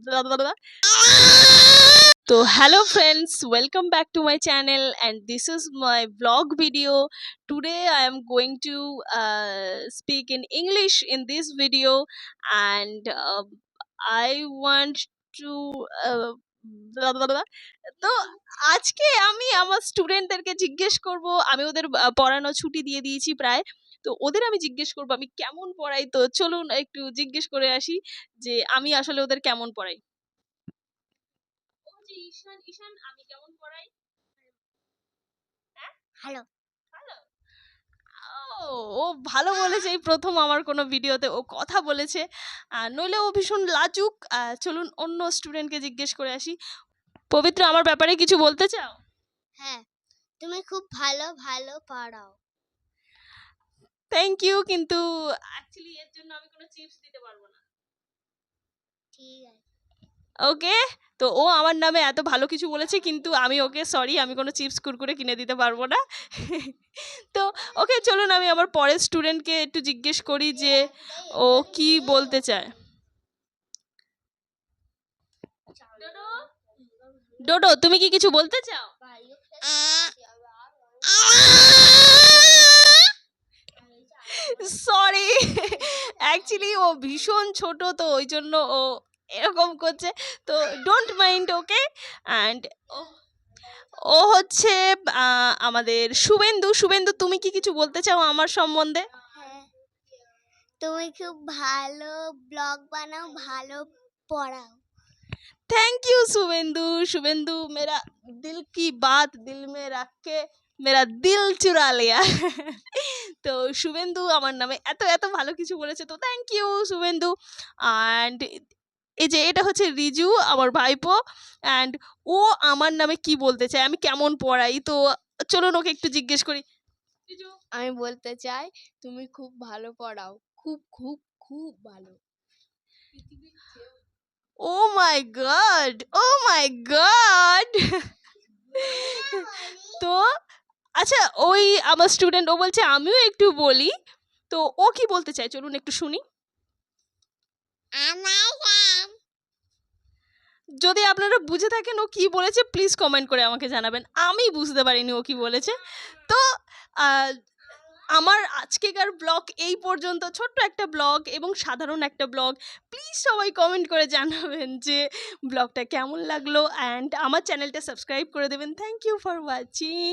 blah, blah, blah. So hello friends, welcome back to my channel and this is my vlog video. Today I am going to speak in English in this video and I want to blah, blah, blah. তো আজকে আমি আমার স্টুডেন্টদেরকে জিজ্ঞেস করব, আমি ওদের পড়ানো ছুটি দিয়ে দিয়েছি প্রায়। তো ওদের আমি জিজ্ঞেস করব আমি কেমন পড়াই। তো চলুন একটু জিজ্ঞেস করে আসি যে আমি আসলে ওদের কেমন পড়াই। ও যে ঈশান, ঈশান আমি কেমন পড়াই? হ্যাঁ? হ্যালো। ভালো? ও, ও ভালো বলেছে, এই প্রথম আমার কোনো ভিডিওতে ও কথা বলেছে। নইলে ও ভীষণ লাজুক। চলুন অন্য স্টুডেন্টকে জিজ্ঞেস করে আসি। পবিত্র, আমার ব্যাপারে কিছু বলতে চাও? হ্যাঁ, তুমি খুব ভালো পড়াও। থ্যাংক ইউ, কিন্তু অ্যাকচুয়ালি এর জন্য আমি কোনো চিপস দিতে পারবো না। ঠিক আছে। ওকে, তো ও আমার নামে এত ভালো কিছু বলেছে, কিন্তু আমি ওকে সরি, আমি কোনো চিপস কুরকুরে কিনে দিতে পারবো না। তো ওকে, চলুন আমি আমার পরের স্টুডেন্টকে একটু জিজ্ঞেস করি যে ও কি বলতে চায়। ডোডো, তুমি কি কিছু বলতে চাও? সরি, অ্যাকচুয়ালি ও ভীষণ ছোট, তো ওই জন্য ও এরকম করছে। তো ডোন্ট মাইন্ড ওকে। অ্যান্ড ও হচ্ছে আমাদের শুভেন্দু। শুভেন্দু, তুমি কি কিছু বলতে চাও আমার সম্বন্ধে? হ্যাঁ, তুমি খুব ভালো ব্লগ বানাও, ভালো পড়াও। Thank you Suvendu. शुभेंदु मेरा दिल की बात दिल में रख के मेरा দিল চুরা লিয়া। তো শুভেন্দু আমার নামে এত এত ভালো কিছু বলেছে, তো থ্যাংক ইউ শুভেন্দু। অ্যান্ড এই যে এটা হচ্ছে রিজু, আমার ভাইপো। অ্যান্ড ও আমার নামে কি বলতে চায়, আমি কেমন পড়াই। তো চলুন ওকে একটু জিজ্ঞেস করি। রিজু, আমি বলতে চাই তুমি খুব ভালো পড়াও, খুব খুব খুব ভালো। ও মাই গড, ও মাই গড। তো আচ্ছা, ওই আমার স্টুডেন্ট ও বলছে আমিও একটু বলি। তো ও কি বলতে চায় চলুন একটু শুনি। যদি আপনারা বুঝে থাকেন ও কি বলেছে প্লিজ কমেন্ট করে আমাকে জানাবেন, আমি বুঝতে পারিনি ও কি বলেছে। তো আমার আজকেকার ব্লগ এই পর্যন্ত, ছোট্ট একটা ব্লগ এবং সাধারণ একটা ব্লগ। প্লিজ সবাই কমেন্ট করে জানাবেন যে ব্লগটা কেমন লাগলো, অ্যান্ড আমার চ্যানেলটা সাবস্ক্রাইব করে দেবেন। Thank you for watching.